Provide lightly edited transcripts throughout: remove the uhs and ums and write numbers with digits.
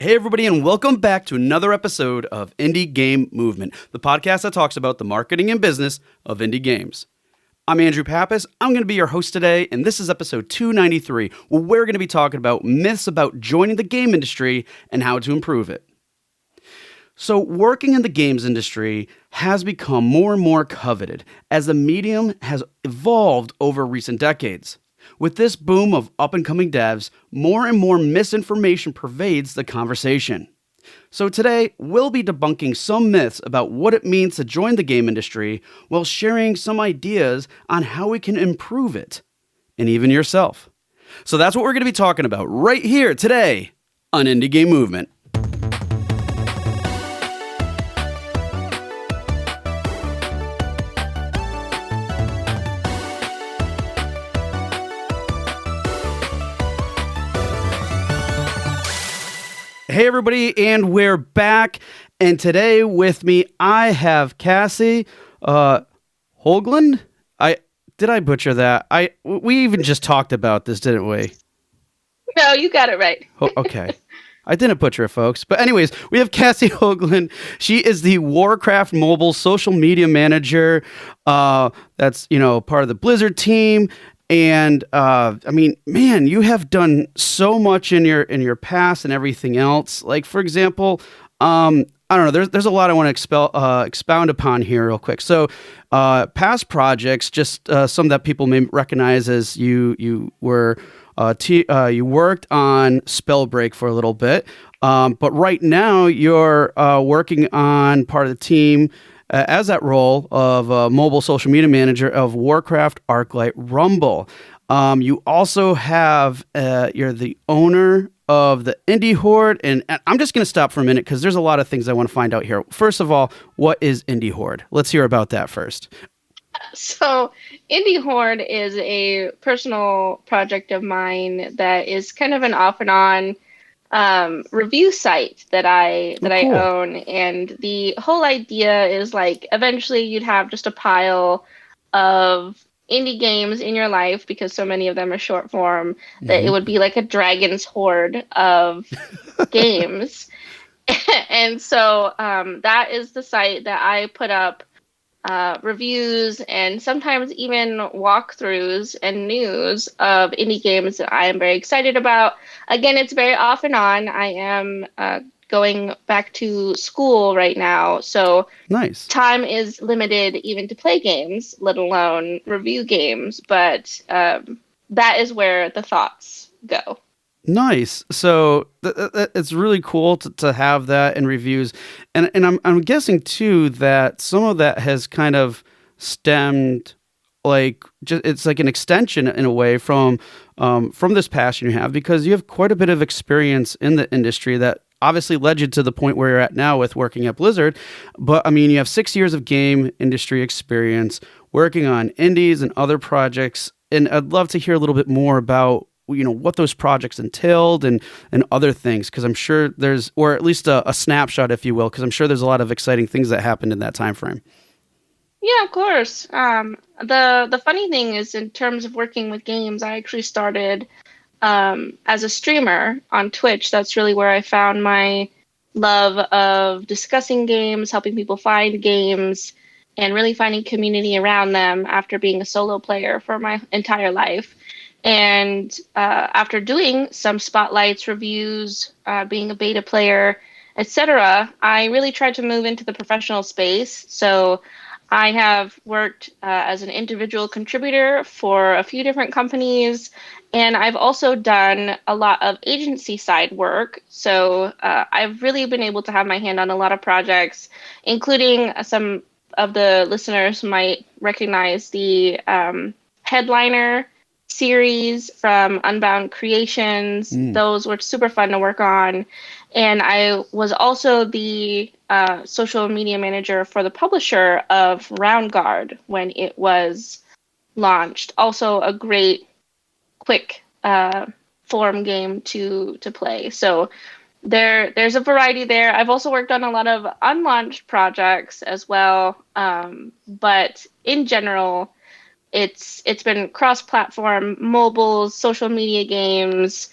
Hey, everybody, and welcome back to another episode of Indie Game Movement, the podcast that talks about the marketing and business of indie games. I'm Andrew Pappas. I'm going to be your host today, and this is episode 293, where we're going to be talking about myths about joining the game industry and how to improve it. So, working in the games industry has become more and more coveted as the medium has evolved over recent decades. With this boom of up-and-coming devs, more and more misinformation pervades the conversation. So today, we'll be debunking some myths about what it means to join the game industry while sharing some ideas on how we can improve it, and even yourself. So that's what we're going to be talking about right here today on Indie Game Movement. Hey, everybody, and we're back. And today with me, I have Cassie Hoglund. Did I butcher that? We even just talked about this, didn't we? No, you got it right. Okay. I didn't butcher it, folks. But anyways, we have Cassie Hoglund. She is the Warcraft Mobile social media manager. That's, part of the Blizzard team. And man, you have done so much in your past and everything else. Like, for example, I don't know. There's a lot I want to expound upon here real quick. So, past projects, just some that people may recognize as you were you worked on Spellbreak for a little bit, but right now you're working on part of the team. As that role of mobile social media manager of Warcraft Arclight Rumble. You also have, you're the owner of the Indie Horde, and I'm just going to stop for a minute because there's a lot of things I want to find out here. First of all, what is Indie Horde? Let's hear about that first. So, Indie Horde is a personal project of mine that is kind of an off and on review site that I Cool. own, and the whole idea is like eventually you'd have just a pile of indie games in your life because so many of them are short form that it would be like a dragon's hoard of games. And so that is the site that I put up reviews and sometimes even walkthroughs and news of indie games that I am very excited about. Again, it's very off and on. I am going back to school right now, so Nice. time is limited even to play games, let alone review games. But that is where the thoughts go. Nice. So it's really cool to have that in reviews, and I'm guessing too that some of that has kind of stemmed, like, just it's like an extension in a way from this passion you have, because you have quite a bit of experience in the industry that obviously led you to the point where you're at now with working at Blizzard. But I mean, you have 6 years of game industry experience working on indies and other projects, and I'd love to hear a little bit more about what those projects entailed and other things, because I'm sure there's, or at least a snapshot, if you will, because I'm sure there's a lot of exciting things that happened in that time frame. Yeah, of course. The funny thing is, in terms of working with games, I actually started as a streamer on Twitch. That's really where I found my love of discussing games, helping people find games, and really finding community around them after being a solo player for my entire life. And after doing some spotlights, reviews, being a beta player, etc., I really tried to move into the professional space. So I have worked as an individual contributor for a few different companies, and I've also done a lot of agency side work. So I've really been able to have my hand on a lot of projects, including some of the listeners might recognize the Headliner series from Unbound Creations. Those were super fun to work on. And I was also the social media manager for the publisher of Round Guard when it was launched. Also a great, quick form game to play. So there's a variety there. I've also worked on a lot of unlaunched projects as well. But in general, it's been cross-platform, mobile, social media games,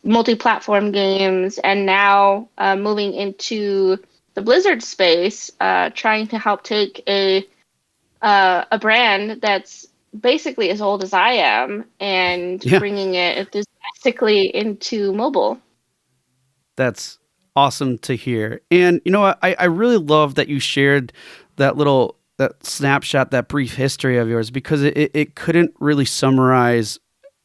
multi-platform games, and now moving into the Blizzard space, trying to help take a brand that's basically as old as I am and Yeah, bringing it enthusiastically into mobile. that's awesome to hear. And you know what? I really love that you shared that snapshot, that brief history of yours, because it couldn't really summarize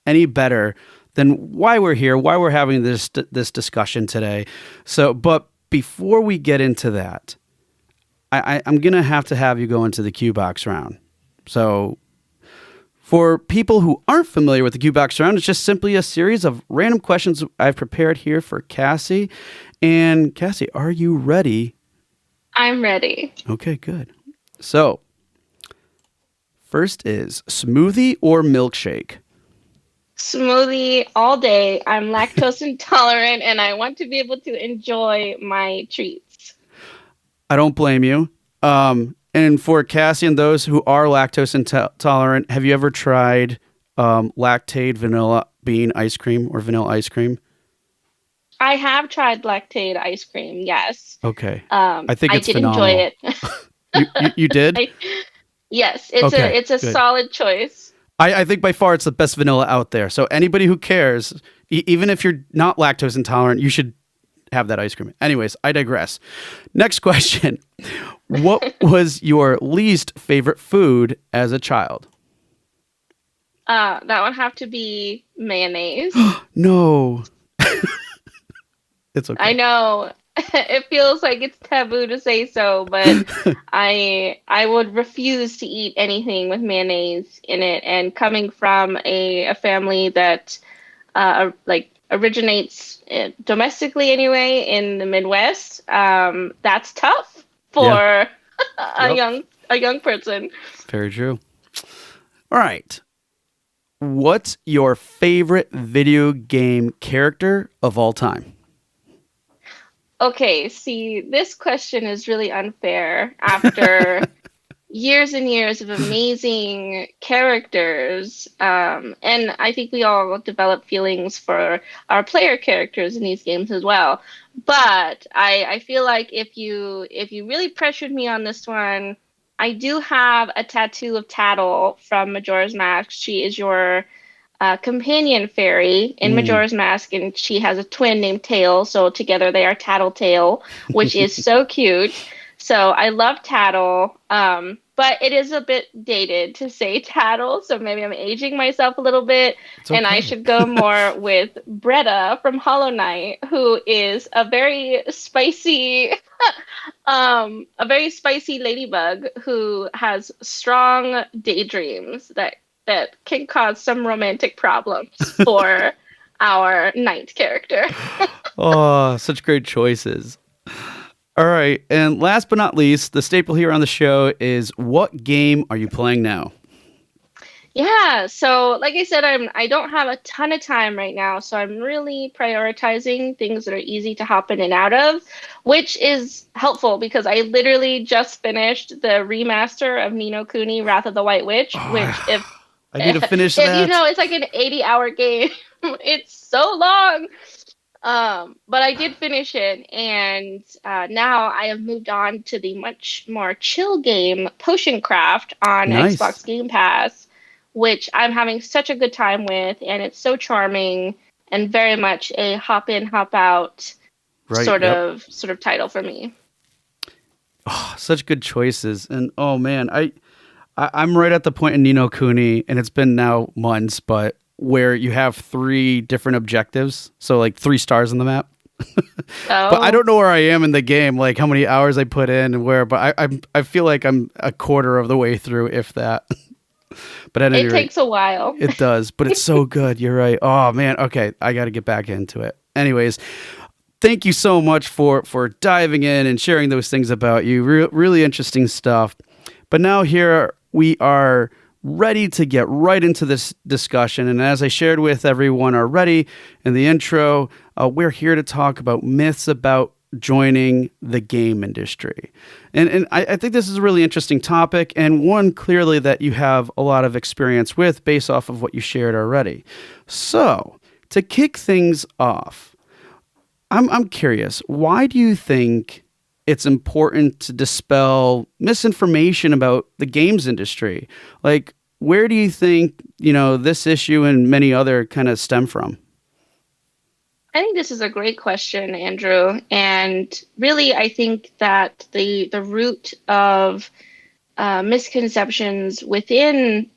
any better than why we're here, why we're having this discussion today. So, but before we get into that, I'm gonna have to have you go into the Q box round. So, for people who aren't familiar with the Q box round, it's just simply a series of random questions I've prepared here for Cassie. And Cassie, are you ready? I'm ready. Okay, good. So, first is smoothie or milkshake? Smoothie all day. I'm lactose intolerant and I want to be able to enjoy my treats. I don't blame you. And for Cassie and those who are lactose intolerant, have you ever tried lactate vanilla bean ice cream or vanilla ice cream? I have tried lactate ice cream, yes. Okay. I think I it's did enjoy phenomenal. it. You did? I, yes, it's Okay, a good. solid choice. I think by far it's the best vanilla out there. So anybody who cares, even if you're not lactose intolerant, you should have that ice cream. Anyways, I digress. Next question. What was your least favorite food as a child? That would have to be mayonnaise. No. It's I okay. know it feels like it's taboo to say so, but I would refuse to eat anything with mayonnaise in it. And coming from a family that like originates domestically anyway in the Midwest, that's tough Yeah. for Yep. a young person. Very true. All right. What's your favorite video game character of all time? Okay, see, this question is really unfair after years and years of amazing characters. And I think we all develop feelings for our player characters in these games as well. But I feel like if you really pressured me on this one, I do have a tattoo of Tattle from Majora's Mask. She is your companion fairy in Mm. Majora's Mask, and she has a twin named Tail. So together they are Tattletale, which is so cute. So I love Tattle, but it is a bit dated to say Tattle. So maybe I'm aging myself a little bit, It's and I okay. should go more with Bretta from Hollow Knight, who is a very spicy ladybug who has strong daydreams that can cause some romantic problems for our knight character. Oh, such great choices. All right. And last but not least, the staple here on the show is what game are you playing now? Yeah, so like I said, I don't have a ton of time right now, so I'm really prioritizing things that are easy to hop in and out of, which is helpful because I literally just finished the remaster of Ni no Kuni: Wrath of the White Witch, which Oh, I need to finish if you that. know, it's like an 80-hour game. It's so long. But I did finish it, and now I have moved on to the much more chill game Potion Craft on Nice. Xbox Game Pass, which I'm having such a good time with, and it's so charming and very much a hop in, hop out Right. Yep. sort of title for me. Oh, such good choices. And oh man, I'm right at the point in Nino Kuni, and it's been now months, but where you have three different objectives, so like 3 stars on the map. But I So don't know where I am in the game, like how many hours I put in and where. But I feel like I'm a quarter of the way through, if that. But at any it rate, takes a while. it does. But it's so good. You're right. Oh man. Okay, I got to get back into it. Anyways, thank you so much for diving in and sharing those things about you. Really interesting stuff. But now here we are ready to get right into this discussion. And as I shared with everyone already in the intro, we're here to talk about myths about joining the game industry. And I think this is a really interesting topic, and one clearly that you have a lot of experience with based off of what you shared already. So To kick things off, I'm curious. Why do you think it's important to dispel misinformation about the games industry? Like, where do you think this issue and many other kind of stem from? I think this is a great question, Andrew. And really, I think that the root of misconceptions within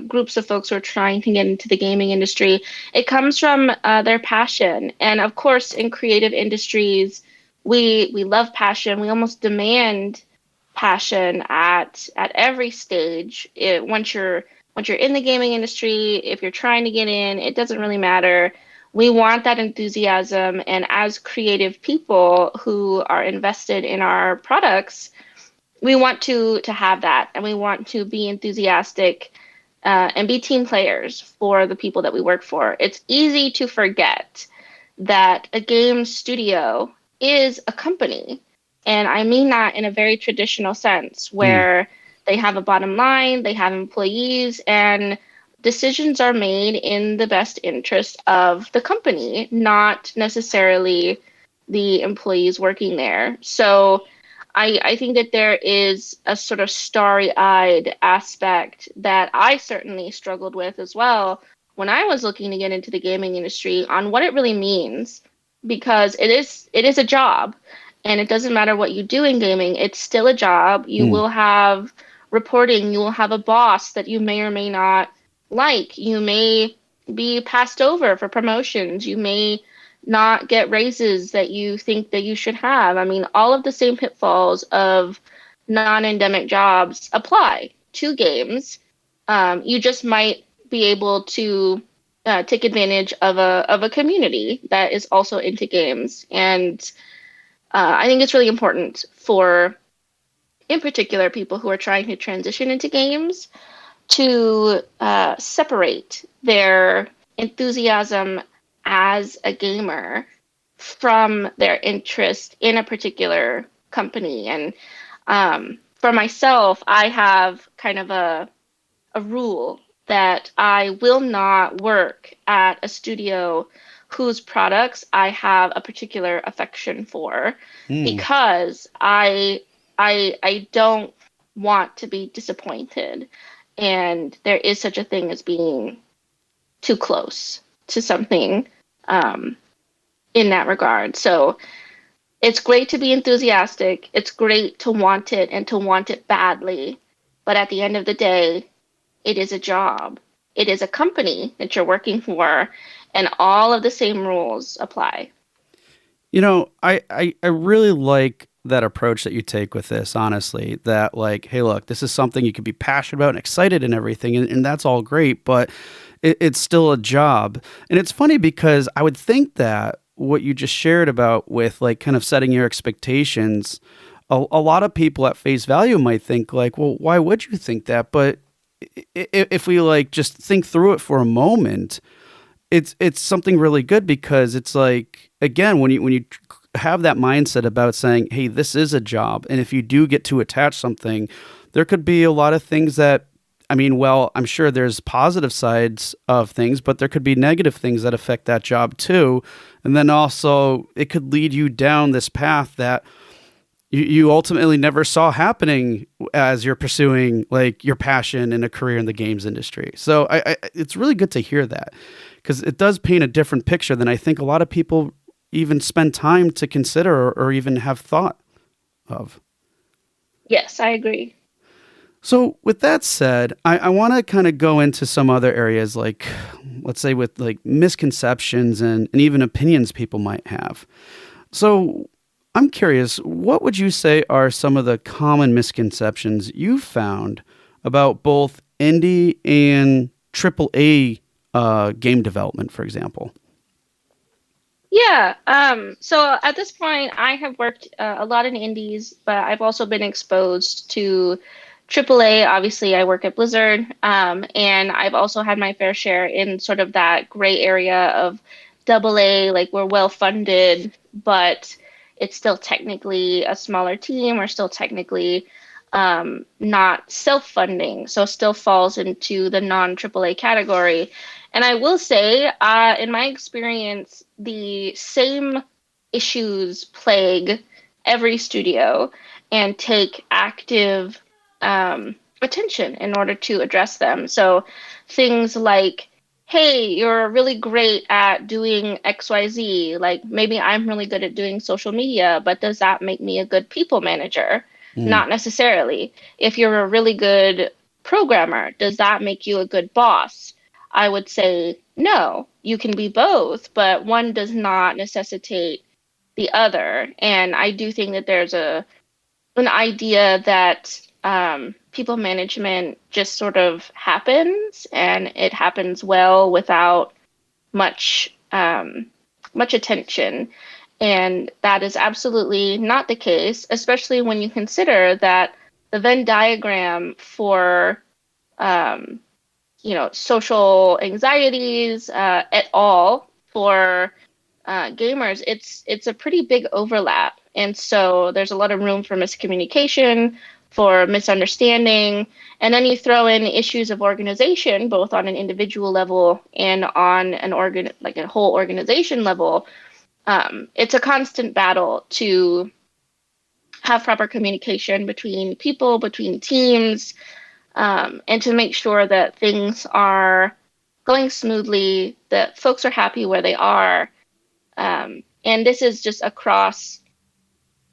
groups of folks who are trying to get into the gaming industry, it comes from their passion. And of course, in creative industries, we love passion. We almost demand passion at every stage. Once you're in the gaming industry, if you're trying to get in, it doesn't really matter. We want that enthusiasm, and as creative people who are invested in our products, we want to have that, and we want to be enthusiastic and be team players for the people that we work for. It's easy to forget that a game studio is a company. And I mean that in a very traditional sense, Mm, where they have a bottom line, they have employees, and decisions are made in the best interest of the company, not necessarily the employees working there. So I think that there is a sort of starry-eyed aspect that I certainly struggled with as well when I was looking to get into the gaming industry on what it really means, because it is a job, and it doesn't matter what you do in gaming, it's still a job. You mm. will have reporting, you will have a boss that you may or may not like. You may be passed over for promotions. You may not get raises that you think that you should have. I mean, all of the same pitfalls of non-endemic jobs apply to games. You just might be able to take advantage of a community that is also into games, and I think it's really important for, in particular, people who are trying to transition into games to separate their enthusiasm as a gamer from their interest in a particular company. And for myself, I have kind of a rule that I will not work at a studio whose products I have a particular affection for, Mm. because I don't want to be disappointed. And there is such a thing as being too close to something um, in that regard. So it's great to be enthusiastic. It's great to want it and to want it badly. But at the end of the day, it is a job. It is a company that you're working for, and all of the same rules apply. I really like that approach that you take with this, honestly, that like, hey, look, this is something you could be passionate about and excited and everything, and that's all great, but it's still a job. And it's funny because I would think that what you just shared about with like kind of setting your expectations, a lot of people at face value might think like, well, why would you think that? But if we like just think through it for a moment, it's something really good because it's like again when you have that mindset about saying, hey, this is a job, and if you do get to attach something, there could be a lot of things that I mean, well, I'm sure there's positive sides of things, but there could be negative things that affect that job too. And then also it could lead you down this path that you ultimately never saw happening as you're pursuing like your passion and a career in the games industry. So it's really good to hear that because it does paint a different picture than I think a lot of people even spend time to consider or even have thought of. Yes, I agree. So with that said, I want to kind of go into some other areas like let's say with like misconceptions and even opinions people might have. So I'm curious, what would you say are some of the common misconceptions you found about both indie and AAA game development, for example? Yeah. So at this point, I have worked a lot in indies, but I've also been exposed to AAA. Obviously, I work at Blizzard, and I've also had my fair share in sort of that gray area of AA, like we're well funded, but it's still technically a smaller team. We're still technically not self-funding, so still falls into the non-AAA category. And I will say, in my experience, the same issues plague every studio and take active attention in order to address them. So things like, hey, you're really great at doing XYZ. Like maybe I'm really good at doing social media, but does that make me a good people manager? Mm. Not necessarily. If you're a really good programmer, does that make you a good boss? I would say no. You can be both, but one does not necessitate the other. And I do think that there's an idea that people management just sort of happens, and it happens well without much much attention. And that is absolutely not the case, especially when you consider that the Venn diagram for um, social anxieties at all for gamers, it's a pretty big overlap, and so there's a lot of room for miscommunication, for misunderstanding, and then you throw in issues of organization, both on an individual level and on an like a whole organization level. It's a constant battle to have proper communication between people, between teams, and to make sure that things are going smoothly, that folks are happy where they are. And this is just across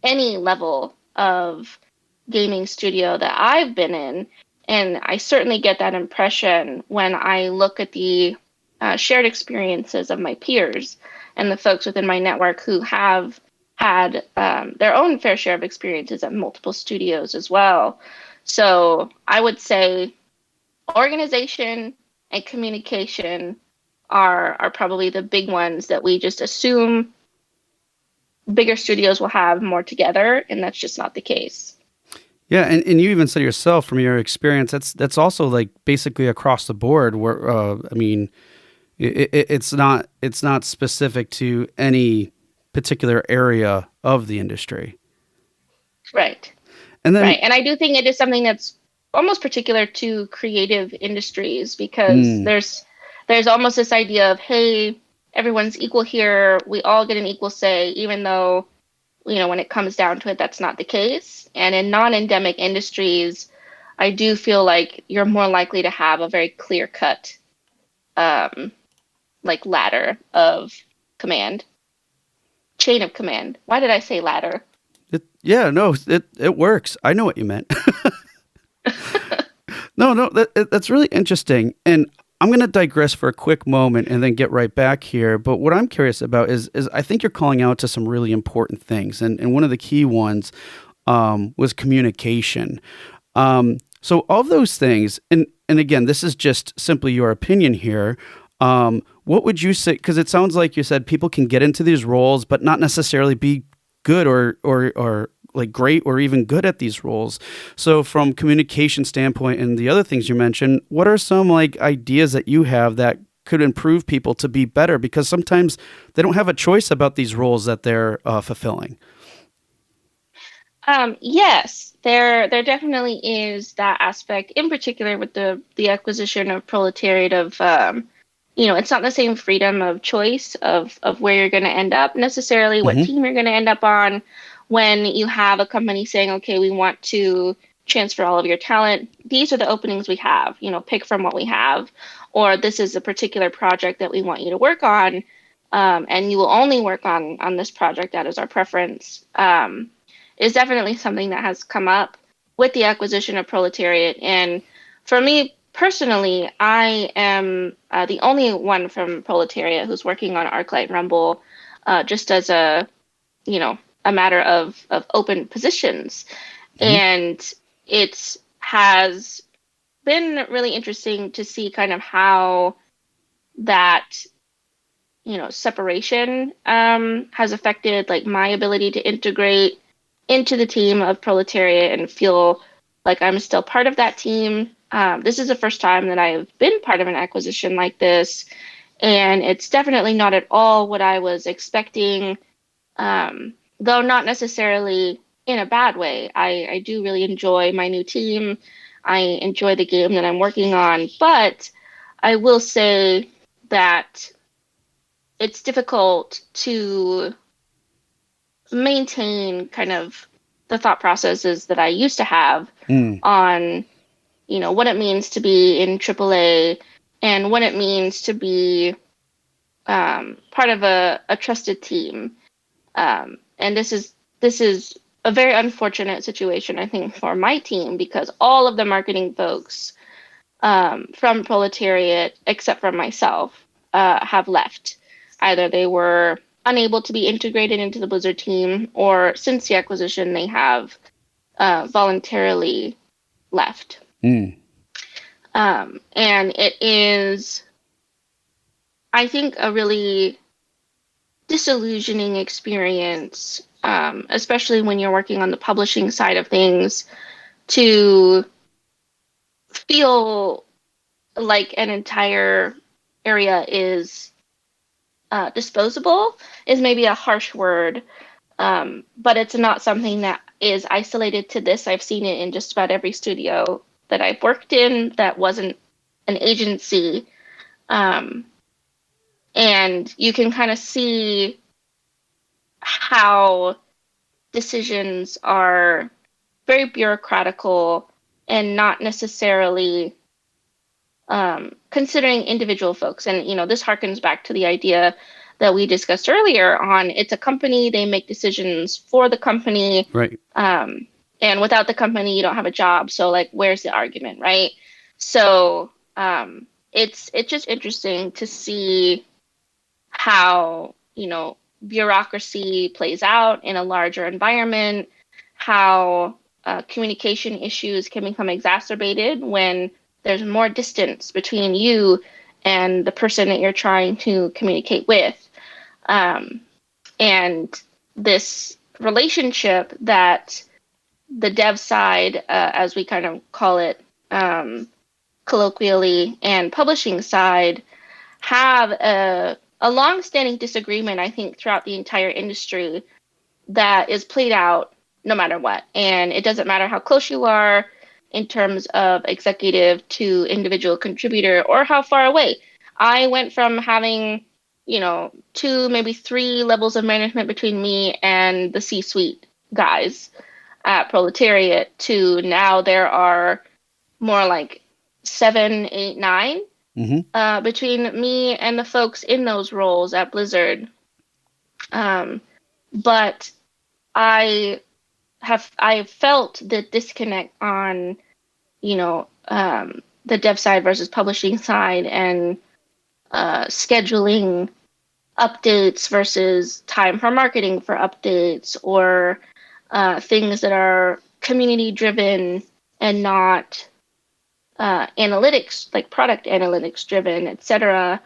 any level of gaming studio that I've been in. And I certainly get that impression when I look at the shared experiences of my peers and the folks within my network who have had their own fair share of experiences at multiple studios as well. So I would say organization and communication are probably the big ones that we just assume bigger studios will have more together, and that's just not the case. Yeah, and you even said yourself from your experience that's also like basically across the board. Where I mean, it's not specific to any particular area of the industry. Right. And then, Right. And I do think it is something that's almost particular to creative industries because mm, there's almost this idea of, hey, everyone's equal here. We all get an equal say, even though, when it comes down to it, that's not the case. And in non-endemic industries, I do feel like you're more likely to have a very clear cut um, like ladder of command, chain of command. Why did I say ladder? yeah, no, it works. I know what you meant. No, no, that's really interesting. And I'm going to digress for a quick moment and then get right back here. But what I'm curious about is I think you're calling out to some really important things. And one of the key ones was communication. So of those things, and again, this is just simply your opinion here. What would you say? Because it sounds like you said people can get into these roles, but not necessarily be good or like great or even good at these roles. So from communication standpoint and the other things you mentioned, what are some like ideas that you have that could improve people to be better? Because sometimes they don't have a choice about these roles that they're fulfilling. Yes, there definitely is that aspect, in particular with the acquisition of proletariat of it's not the same freedom of choice of where you're going to end up necessarily, what Hmm. team you're going to end up on when you have a company saying, okay, we want to transfer all of your talent. These are the openings we have, pick from what we have, or this is a particular project that we want you to work on. And you will only work on this project. That is our preference. Is definitely something that has come up with the acquisition of proletariat. And for me personally, I am the only one from proletariat who's working on ArcLight Rumble, just as you know a matter of open positions. Hmm. And it has been really interesting to see kind of how that separation has affected like my ability to integrate into the team of proletariat and feel like I'm still part of that team. This is the first time that I've been part of an acquisition like this, and it's definitely not at all what I was expecting, though not necessarily in a bad way. I do really enjoy my new team. I enjoy the game that I'm working on, but I will say that it's difficult to maintain kind of the thought processes that I used to have Mm, on, what it means to be in AAA and what it means to be part of a trusted team. And this is a very unfortunate situation, I think, for my team because all of the marketing folks from Proletariat, except for myself, have left. Either they were unable to be integrated into the Blizzard team, or since the acquisition, they have voluntarily left. mm, And it is, I think, a really disillusioning experience, especially when you're working on the publishing side of things, to feel like an entire area is disposable is maybe a harsh word, but it's not something that is isolated to this. I've seen it in just about every studio that I've worked in that wasn't an agency. Um, and you can kind of see how decisions are very bureaucratical and not necessarily considering individual folks. And, this harkens back to the idea that we discussed earlier on it's a company, they make decisions for the company. right. And without the company, you don't have a job. So, like, where's the argument, right? So, it's just interesting to see how, bureaucracy plays out in a larger environment, how communication issues can become exacerbated when there's more distance between you and the person that you're trying to communicate with. Um, and this relationship that the dev side, as we kind of call it colloquially, and publishing side have a long-standing disagreement, I think, throughout the entire industry that is played out no matter what. And it doesn't matter how close you are in terms of executive to individual contributor or how far away. I went from having, two, maybe three levels of management between me and the C-suite guys at Proletariat to now there are more like seven, eight, nine Hmm. between me and the folks in those roles at Blizzard. Um, but I felt the disconnect on the dev side versus publishing side and scheduling updates versus time for marketing for updates or things that are community driven and not analytics like product analytics driven, etc.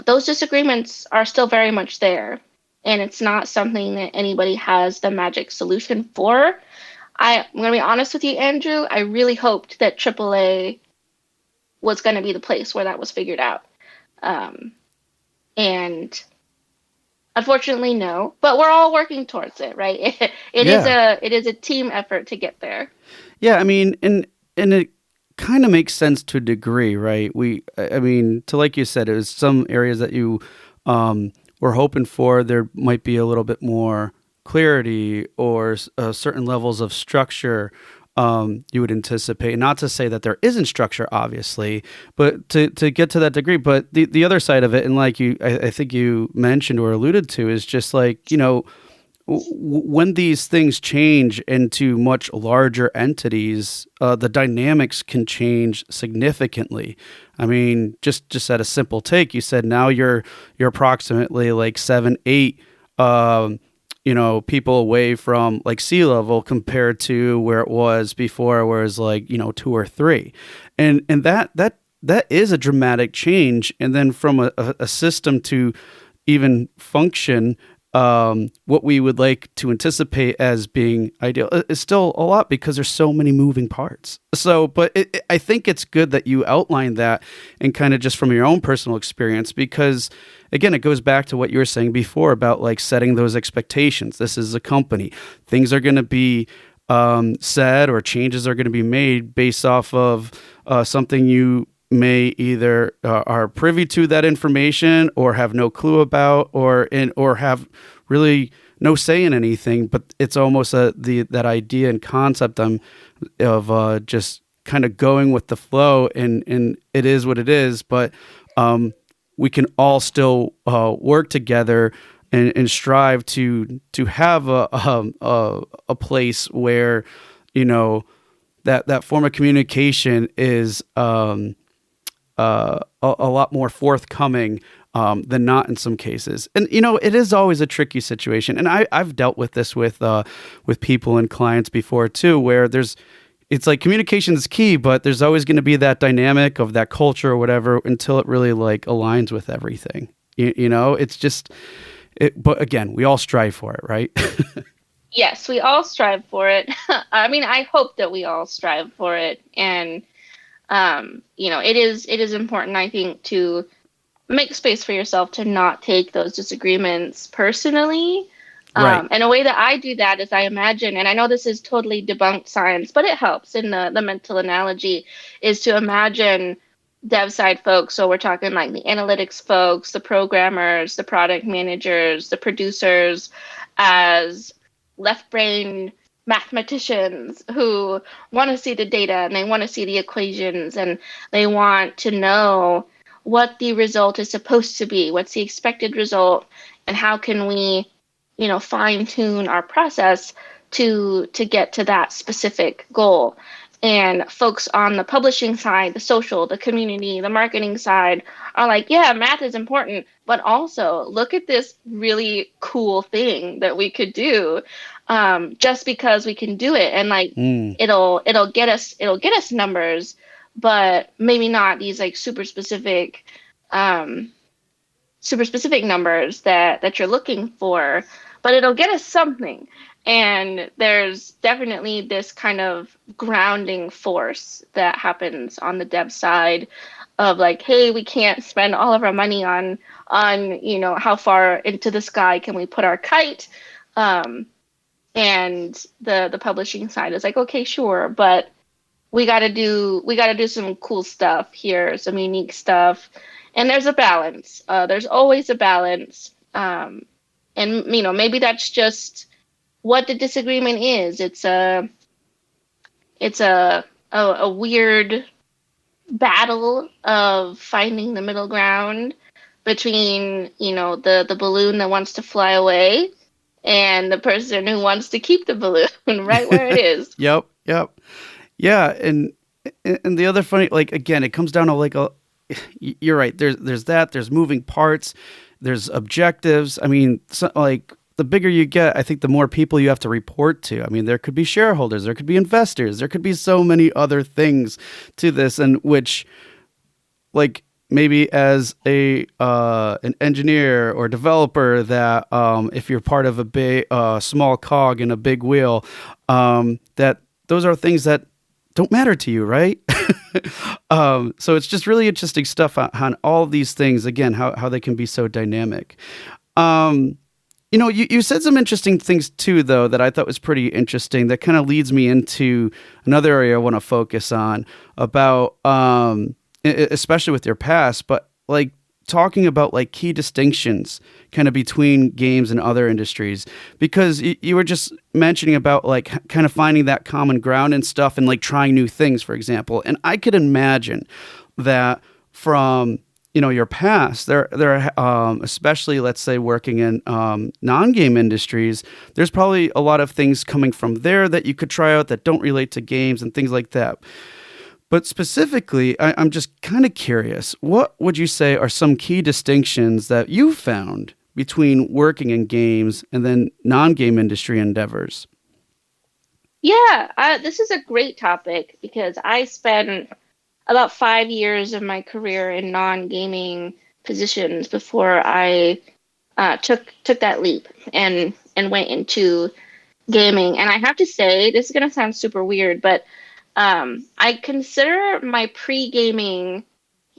Those disagreements are still very much there, and it's not something that anybody has the magic solution for. I'm going to be honest with you, Andrew. I really hoped that AAA was going to be the place where that was figured out. Um, and unfortunately, no. But we're all working towards it, right? Yeah. It is a team effort to get there. Yeah, I mean, and it kind of makes sense to a degree, right? I mean, to like you said, it was some areas that you were hoping for. There might be a little bit more clarity or certain levels of structure you would anticipate. Not to say that there isn't structure, obviously, but to get to that degree. But the other side of it, and like I think you mentioned or alluded to, is just like, when these things change into much larger entities, the dynamics can change significantly. I mean, just at a simple take, you said now you're approximately like 7, 8, people away from like sea level compared to where it was before, where it was like 2 or 3, and that is a dramatic change. And then from a system to even function what we would like to anticipate as being ideal is still a lot because there's so many moving parts. So, but I think it's good that you outlined that and kind of just from your own personal experience, because again, it goes back to what you were saying before about like setting those expectations. This is a company. Things are going to be said, or changes are going to be made based off of something you may either are privy to that information or have no clue about, or have really no say in anything. But it's almost that idea and concept of just kind of going with the flow, and it is what it is. But we can all still work together and strive to have a place where, you know, that form of communication is a lot more forthcoming than not in some cases. And you know, it is always a tricky situation. And I've dealt with this with people and clients before too, where it's like communication is key, but there's always going to be that dynamic of that culture or whatever until it really like aligns with everything. You know, it's just it. But again, we all strive for it, right? Yes, we all strive for it. I mean, I hope that we all strive for it. And it is important, I think, to make space for yourself to not take those disagreements personally. Right. And a way that I do that is I imagine, and I know this is totally debunked science, but it helps in the mental analogy, is to imagine dev side folks. So we're talking like the analytics folks, the programmers, the product managers, the producers, as left brain mathematicians who want to see the data and they want to see the equations and they want to know what the result is supposed to be, what's the expected result, and how can we, fine tune our process to get to that specific goal. And folks on the publishing side, the social, the community, the marketing side are like, yeah, math is important, but also look at this really cool thing that we could do, just because we can do it. And like, Mm. it'll get us numbers, but maybe not these like um, super specific numbers that you're looking for, but it'll get us something. And there's definitely this kind of grounding force that happens on the dev side of like, hey, we can't spend all of our money on how far into the sky can we put our kite. And the publishing side is like, okay, sure, but we got to do some cool stuff here, some unique stuff. And there's a balance. There's always a balance. And maybe that's just what the disagreement is. It's a weird battle of finding the middle ground between, the balloon that wants to fly away and the person who wants to keep the balloon right where it is. Yep. Yep. Yeah, and the other funny, like again, it comes down to like you're right. There's moving parts, there's objectives. I mean, like the bigger you get, I think the more people you have to report to. I mean, there could be shareholders, there could be investors, there could be so many other things to this, and which like maybe as a an engineer or developer that if you're part of a big small cog in a big wheel, that those are things that don't matter to you, right? So it's just really interesting stuff on all these things, again, how they can be so dynamic. You said some interesting things too, though, that I thought was pretty interesting, that kind of leads me into another area I want to focus on about, especially with your past, but like talking about like key distinctions kind of between games and other industries, because you were just mentioning about like kind of finding that common ground and stuff and like trying new things, for example. And I could imagine that from your past, there especially let's say working in non-game industries, there's probably a lot of things coming from there that you could try out that don't relate to games and things like that. But specifically, I'm just kind of curious, what would you say are some key distinctions that you found between working in games and then non-game industry endeavors? Yeah, this is a great topic because I spent about 5 years of my career in non-gaming positions before I took that leap and went into gaming. And I have to say, this is gonna sound super weird, but I consider my pre-gaming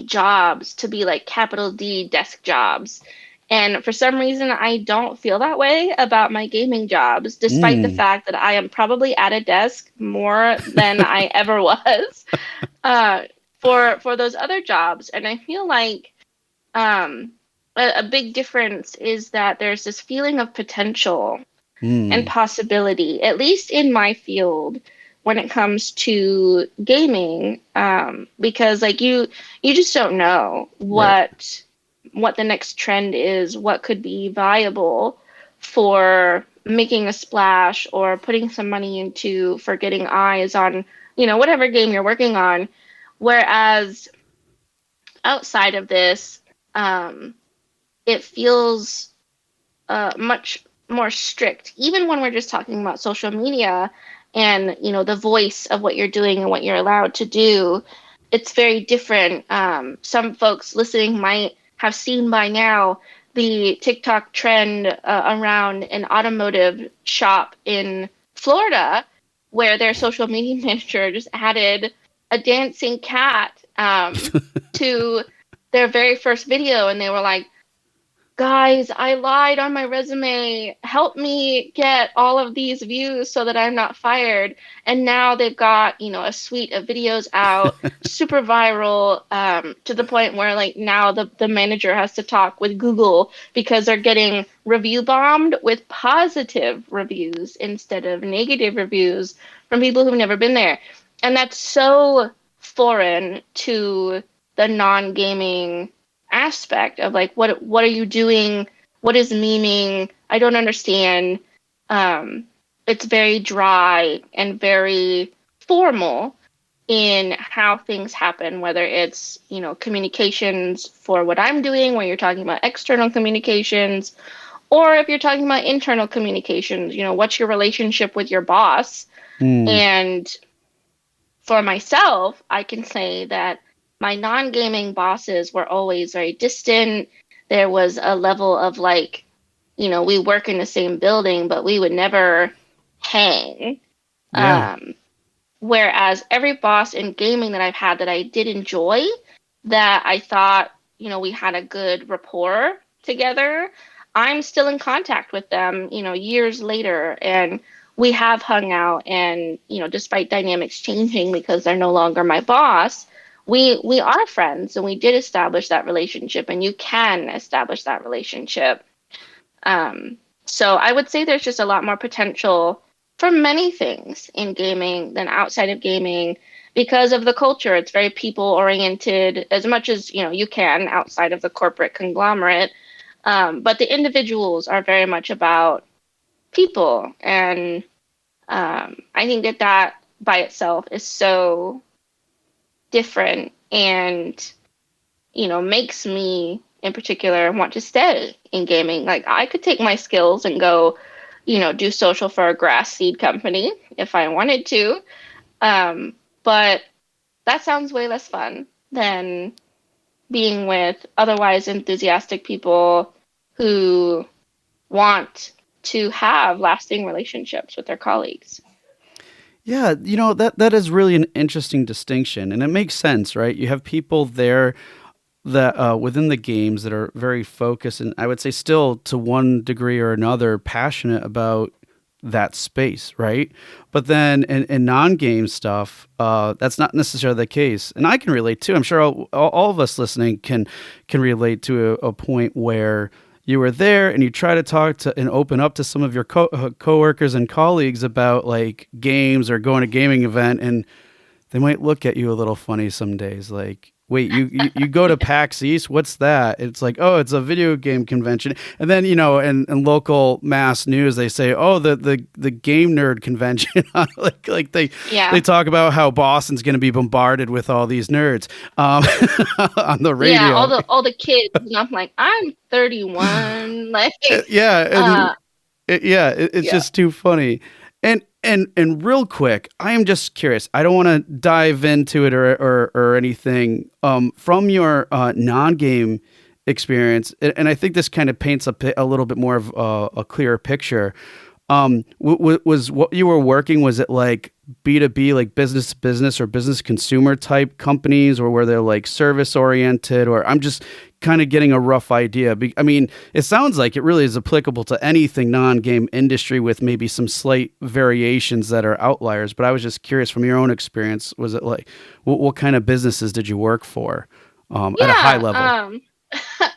jobs to be like capital D desk jobs. And for some reason, I don't feel that way about my gaming jobs, despite the Mm. fact that I am probably at a desk more than I ever was uh, for those other jobs. And I feel like um, a big difference is that there's this feeling of potential and Mm. possibility, at least in my field, when it comes to gaming, because like you just don't know Right. what the next trend is, what could be viable for making a splash or putting some money into for getting eyes on, whatever game you're working on. Whereas outside of this, um, it feels much more strict, even when we're just talking about social media and the voice of what you're doing and what you're allowed to do. It's very different. Some folks listening might have seen by now the TikTok trend around an automotive shop in Florida, where their social media manager just added a dancing cat to their very first video, and they were like, guys, I lied on my resume. Help me get all of these views so that I'm not fired. And now they've got, a suite of videos out, super viral, to the point where like now the manager has to talk with Google because they're getting review bombed with positive reviews instead of negative reviews from people who've never been there. And that's so foreign to the non-gaming aspect of like what are you doing, what is memeing, I don't understand. um it's very dry and very formal in how things happen, whether it's communications for what I'm doing, where you're talking about external communications, or if you're talking about internal communications, what's your relationship with your boss. Mm. And for myself, I can say that my non gaming bosses were always very distant. There was a level of like, we work in the same building, but we would never hang. Yeah. Um, Whereas every boss in gaming that I've had that I did enjoy, that I thought, we had a good rapport together, I'm still in contact with them, years later. And we have hung out, and, despite dynamics changing because they're no longer my boss, we are friends, and we did establish that relationship, and you can establish that relationship. Um, so I would say there's just a lot more potential for many things in gaming than outside of gaming because of the culture. It's very people oriented as much as you can outside of the corporate conglomerate. But the individuals are very much about people, and I think that by itself is so different and makes me in particular want to stay in gaming. Like I could take my skills and go, do social for a grass seed company if I wanted to. But that sounds way less fun than being with otherwise enthusiastic people who want to have lasting relationships with their colleagues. Yeah, that is really an interesting distinction, and it makes sense, right? You have people there that within the games that are very focused, and I would say still to one degree or another passionate about that space, right? But then in non-game stuff, that's not necessarily the case, and I can relate too. I'm sure all of us listening can relate to a point where you were there and you try to talk to and open up to some of your coworkers and colleagues about like games or going to a gaming event, and they might look at you a little funny some days, like, wait, you go to PAX East? What's that? It's like, oh, it's a video game convention. And then, in local mass news, they say, oh, the game nerd convention. like they Yeah. talk about how Boston's going to be bombarded with all these nerds on the Yeah, radio. all the kids, and I'm like, I'm 31. Like, Yeah, and uh, it's yeah. just too funny. And real quick, I am just curious. I don't want to dive into it or anything. From your non-game experience, and I think this kind of paints a little bit more of a clearer picture. Was what you were working, was it like B2B, like business to business or business consumer type companies, or were they like service oriented? Or I'm just kind of getting a rough idea. I mean, it sounds like it really is applicable to anything non-game industry with maybe some slight variations that are outliers. But I was just curious from your own experience, was it like, what kind of businesses did you work for at a high Yeah. level?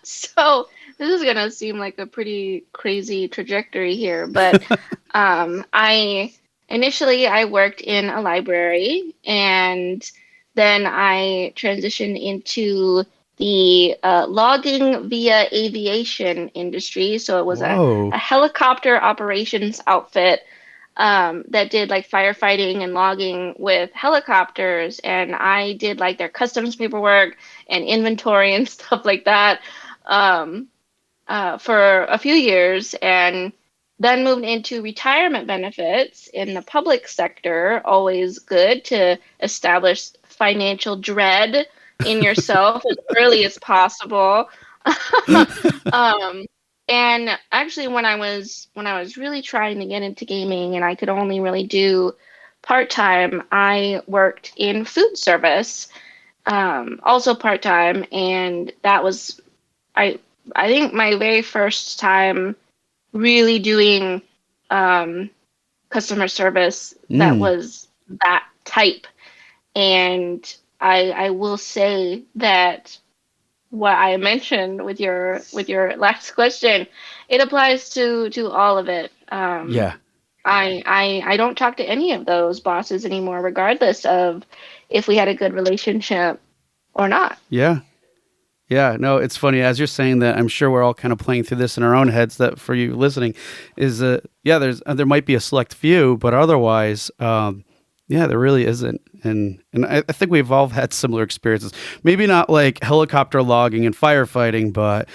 So this is gonna seem like a pretty crazy trajectory here, but I initially I worked in a library, and then I transitioned into the logging via aviation industry. So it was Whoa. a helicopter operations outfit that did like firefighting and logging with helicopters, and I did like their customs paperwork and inventory and stuff like that um, for a few years, and then moved into retirement benefits in the public sector. Always good to establish financial dread in yourself as early as possible. um, and actually, when I was really trying to get into gaming and I could only really do part time, I worked in food service, also part time, and that was I I think my very first time really doing um, customer service that Mm. was that type. And I will say that what I mentioned with your last question, it applies to all of it. Yeah. I don't talk to any of those bosses anymore, regardless of if we had a good relationship or not. Yeah. Yeah, no, it's funny as you're saying that. I'm sure we're all kind of playing through this in our own heads. That for you listening, is yeah, there might be a select few, but otherwise, yeah, there really isn't. And I think we've all had similar experiences. Maybe not like helicopter logging and firefighting, but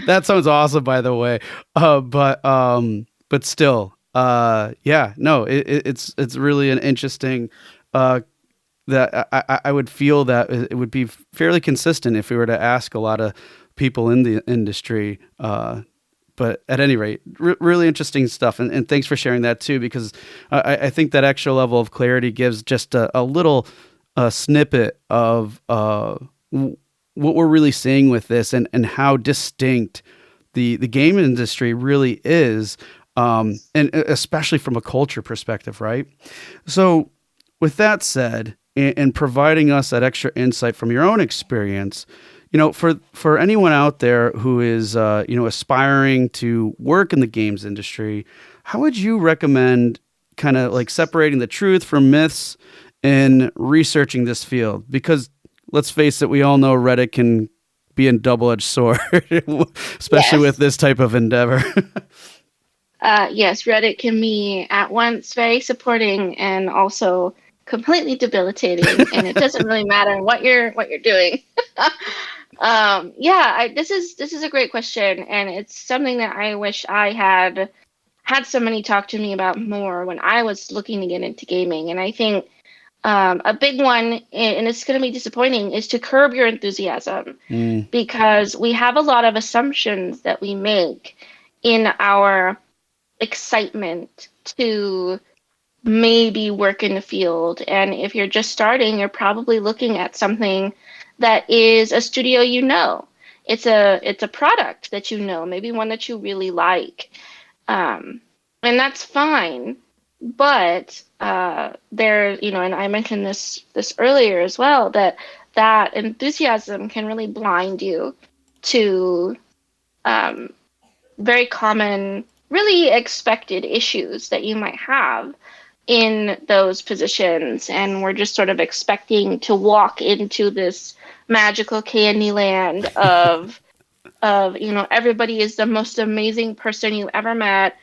that sounds awesome, by the way. But still, yeah, no, it's really an interesting. That I would feel that it would be fairly consistent if we were to ask a lot of people in the industry. But at any rate, really interesting stuff. And thanks for sharing that too, because I think that extra level of clarity gives just a little snippet of what we're really seeing with this, and how distinct the game industry really is, and especially from a culture perspective, right? So, with that said, and providing us that extra insight from your own experience, for anyone out there who is aspiring to work in the games industry, how would you recommend kind of like separating the truth from myths and researching this field? Because let's face it, we all know Reddit can be a double-edged sword, especially with Yes. this type of endeavor. Yes, Reddit can be at once very supporting and also completely debilitating, and it doesn't really matter what you're doing. Yeah, this is a great question, and it's something that I wish I had somebody talk to me about more when I was looking to get into gaming. And I think a big one, and it's going to be disappointing, is to curb your enthusiasm, Mm, because we have a lot of assumptions that we make in our excitement to maybe work in the field. And if you're just starting, you're probably looking at something that is a studio you know. It's a product that you know, maybe one that you really like. Um, and that's fine. But and I mentioned this earlier as well, that enthusiasm can really blind you to um, very common, really expected issues that you might have in those positions. And we're just sort of expecting to walk into this magical candy land of everybody is the most amazing person you ever met.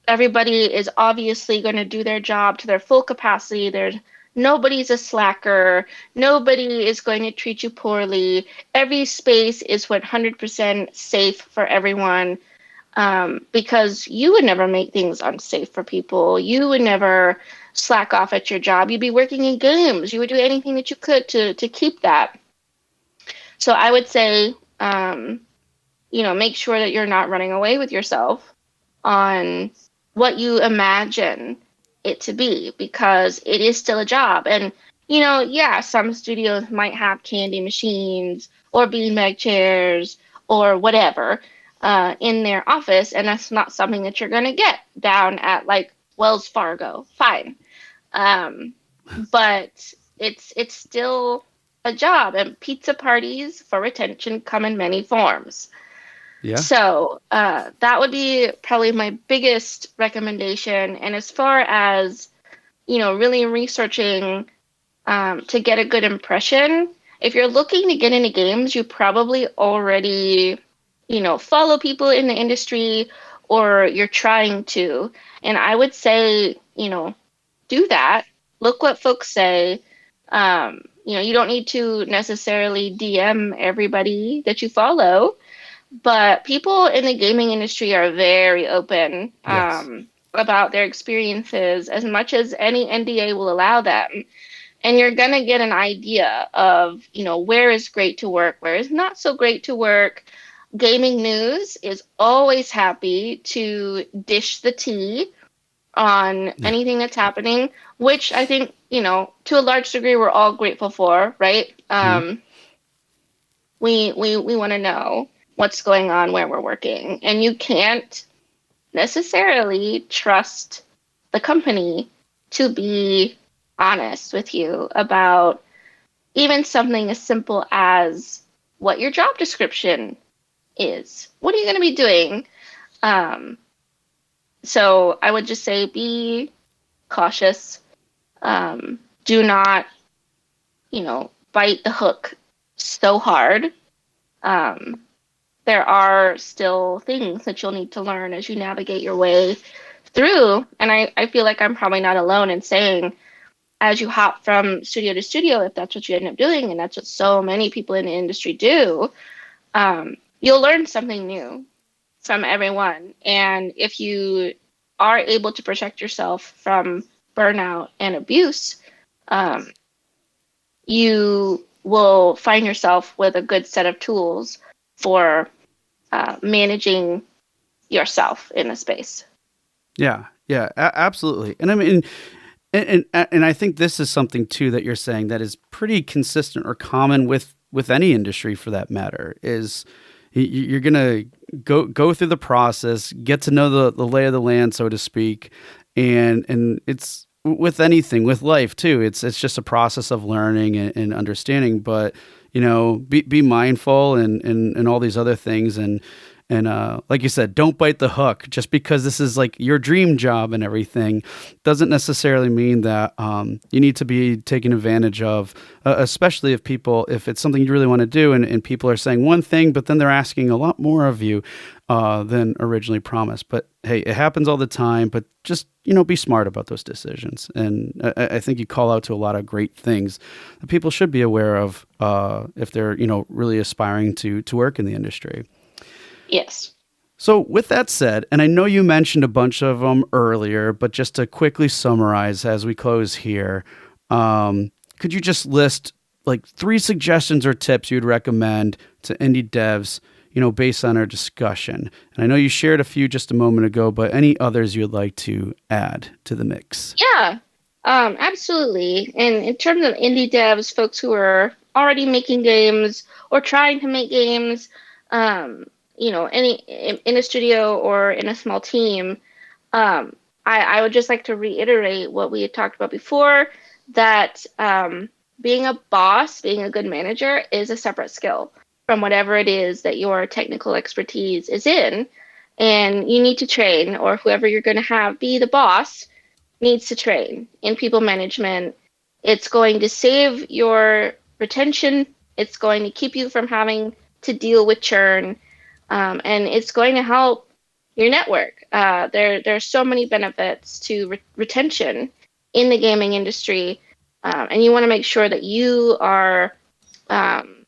Everybody is obviously going to do their job to their full capacity. There's nobody's a slacker. Nobody is going to treat you poorly. Every space is 100% safe for everyone, because you would never make things unsafe for people. You would never slack off at your job. You'd be working in games. You would do anything that you could to keep that. So I would say, make sure that you're not running away with yourself on what you imagine it to be, because it is still a job. And, yeah, some studios might have candy machines or beanbag chairs or whatever in their office, and that's not something that you're going to get down at like Wells Fargo. Fine. Um, but it's still a job, and pizza parties for retention come in many forms. Yeah. So that would be probably my biggest recommendation. And as far as, really researching to get a good impression, if you're looking to get into games, you probably already, follow people in the industry, or you're trying to. And I would say, do that. Look what folks say. You don't need to necessarily DM everybody that you follow, but people in the gaming industry are very open Yes. about their experiences as much as any NDA will allow them. And you're going to get an idea of, where is great to work, where is not so great to work. Gaming news is always happy to dish the tea on Yeah. anything that's happening, which I think, to a large degree, we're all grateful for, right? Mhm. We want to know what's going on where we're working, and you can't necessarily trust the company to be honest with you about even something as simple as what your job description is. What are you going to be doing? Um, so I would just say be cautious. Do not, bite the hook so hard. Um, there are still things that you'll need to learn as you navigate your way through. And I feel like I'm probably not alone in saying, as you hop from studio to studio, if that's what you end up doing, and that's what so many people in the industry do, you'll learn something new from everyone. And if you are able to protect yourself from burnout and abuse, um, you will find yourself with a good set of tools for managing yourself in a space. Yeah. Yeah. Absolutely. And I mean, and I think this is something too that you're saying that is pretty consistent or common with any industry for that matter. Is you're gonna go through the process, get to know the lay of the land, so to speak, and it's with anything with life too. It's just a process of learning and understanding, but be mindful and all these other things and like you said, don't bite the hook. Just because this is like your dream job and everything doesn't necessarily mean that you need to be taken advantage of, especially if it's something you really want to do and people are saying one thing, but then they're asking a lot more of you than originally promised. But hey, it happens all the time, but just, be smart about those decisions. And I think you call out to a lot of great things that people should be aware of if they're, really aspiring to work in the industry. Yes. So, with that said, and I know you mentioned a bunch of them earlier, but just to quickly summarize as we close here, could you just list like 3 suggestions or tips you'd recommend to indie devs, based on our discussion? And I know you shared a few just a moment ago, but any others you'd like to add to the mix? Yeah, absolutely. And in terms of indie devs, folks who are already making games or trying to make games, any in a studio or in a small team, I would just like to reiterate what we had talked about before, that being a boss, being a good manager is a separate skill from whatever it is that your technical expertise is in. And you need to train, or whoever you're going to have be the boss needs to train in people management. It's going to save your retention. It's going to keep you from having to deal with churn, and it's going to help your network. There are so many benefits to retention in the gaming industry, and you want to make sure that you are um,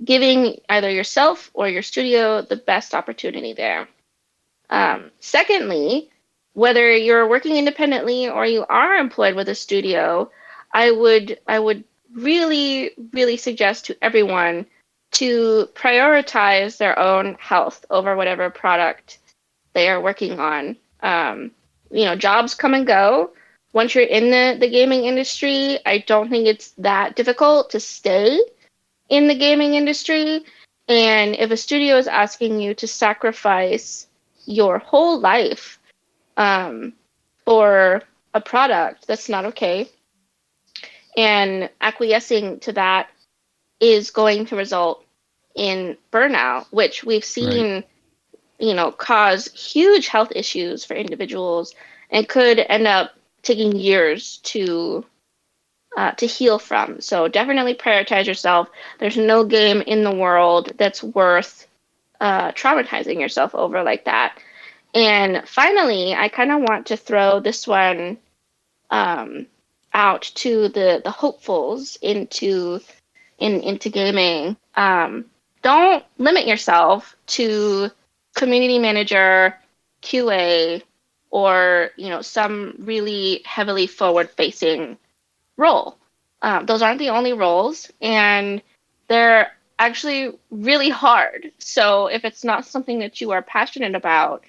giving either yourself or your studio the best opportunity there. Secondly, whether you're working independently or you are employed with a studio, I would really, really suggest to everyone to prioritize their own health over whatever product they are working on. Jobs come and go. Once you're in the gaming industry, I don't think it's that difficult to stay in the gaming industry. And if a studio is asking you to sacrifice your whole life um, for a product, that's not okay. And acquiescing to that is going to result in burnout, which we've Right. seen, cause huge health issues for individuals and could end up taking years to heal from. So definitely prioritize yourself. There's no game in the world that's worth traumatizing yourself over like that. And finally, I kind of want to throw this one um, out to the hopefuls into gaming. Don't limit yourself to community manager, QA, or some really heavily forward-facing role. Those aren't the only roles, and they're actually really hard. So if it's not something that you are passionate about,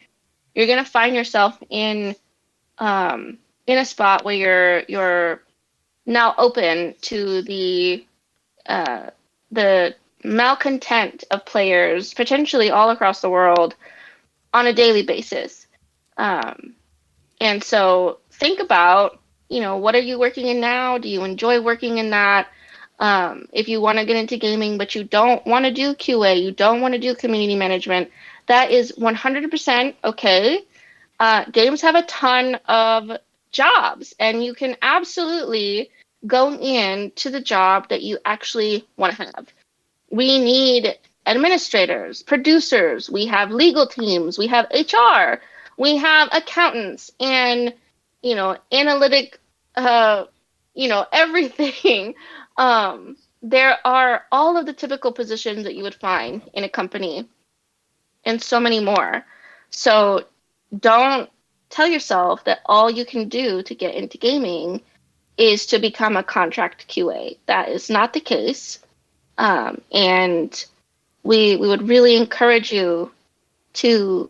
you're gonna find yourself in a spot where you're now open to uh, the malcontent of players potentially all across the world on a daily basis. Um, and so think about, what are you working in now? Do you enjoy working in that? If you want to get into gaming, but you don't want to do QA, you don't want to do community management, that is 100% okay. Games have a ton of jobs, and you can absolutely go in to the job that you actually want to have. We need administrators, producers, we have legal teams, we have HR, we have accountants, and analytic, everything. There are all of the typical positions that you would find in a company, and so many more. So don't tell yourself that all you can do to get into gaming is to become a contract QA. That is not the case. And we would really encourage you to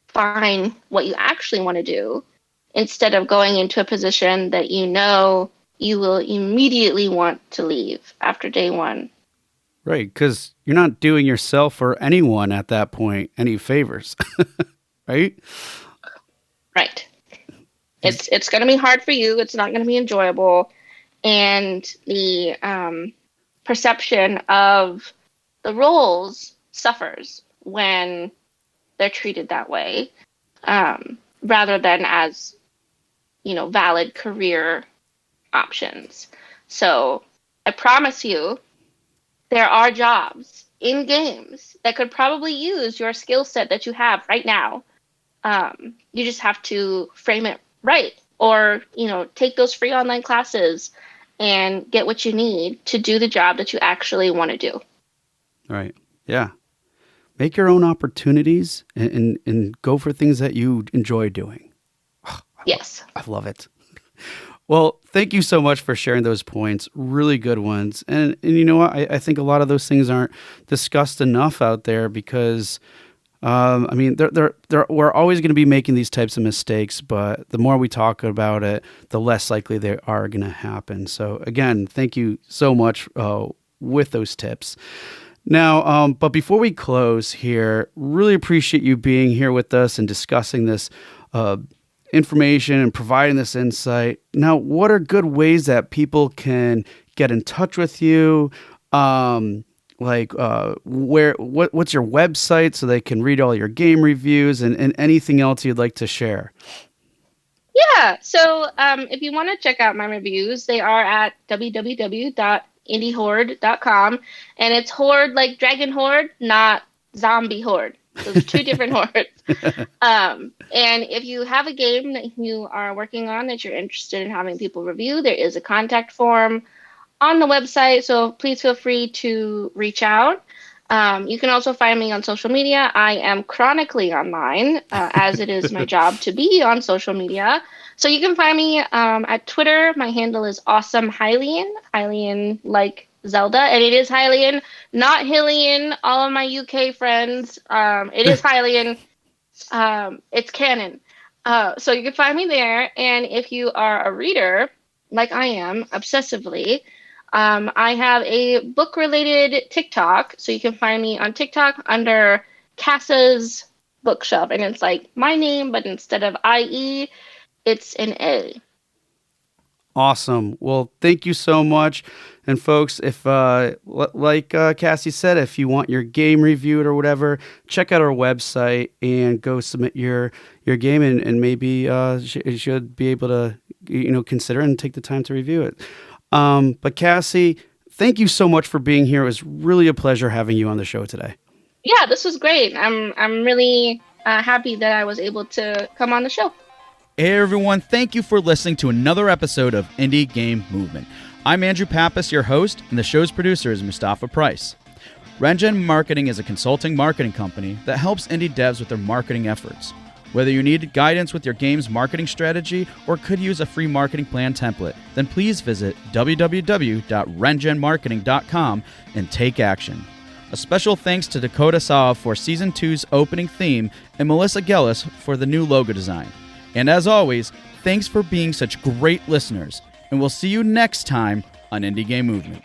find what you actually want to do instead of going into a position that you will immediately want to leave after day one. Right. Because you're not doing yourself or anyone at that point any favors. Right. Right. Ex- It's going to be hard for you. It's not going to be enjoyable, and the perception of the roles suffers when they're treated that way, rather than as valid career options. So I promise you, there are jobs in games that could probably use your skill set that you have right now. You just have to frame it right, or take those free online classes and get what you need to do the job that you actually want to do. right. Yeah. Make your own opportunities and go for things that you enjoy doing. Yes. I love it. Well, thank you so much for sharing those points. Really good ones. And you know what? I think a lot of those things aren't discussed enough out there because, I mean, we're always going to be making these types of mistakes, but the more we talk about it, the less likely they are going to happen. So, again, thank you so much with those tips. Now, but before we close here, really appreciate you being here with us and discussing this uh, information and providing this insight. Now, what are good ways that people can get in touch with you? What's your website so they can read all your game reviews and anything else you'd like to share? Yeah. So if you want to check out my reviews, they are at www.indiehorde.com. And it's horde like dragon horde, not zombie horde. Those are two different hordes. And if you have a game that you are working on that you're interested in having people review, there is a contact form on the website. So please feel free to reach out. You can also find me on social media. I am chronically online, as it is my job to be on social media. So you can find me at Twitter. My handle is awesome Hylian, Hylian like Zelda, and it is Hylian, not Hylian. All of my UK friends, it is Hylian. It's canon. So you can find me there. And if you are a reader, like I am, obsessively, I have a book-related TikTok. So you can find me on TikTok under Cassa's Bookshelf, and it's like my name, but instead of IE, it's an A. Awesome. Well, thank you so much. And folks, if like Cassie said, if you want your game reviewed or whatever, check out our website and go submit your game, and maybe you should be able to consider and take the time to review it. But Cassie, thank you so much for being here. It was really a pleasure having you on the show today. Yeah, this was great. I'm really happy that I was able to come on the show. Hey everyone, thank you for listening to another episode of Indie Game Movement. I'm Andrew Pappas, your host, and the show's producer is Mustafa Price. Rengen Marketing is a consulting marketing company that helps indie devs with their marketing efforts. Whether you need guidance with your game's marketing strategy or could use a free marketing plan template, then please visit www.rengenmarketing.com and take action. A special thanks to Dakota Saw for Season 2's opening theme and Melissa Gellis for the new logo design. And as always, thanks for being such great listeners, and we'll see you next time on Indie Game Movement.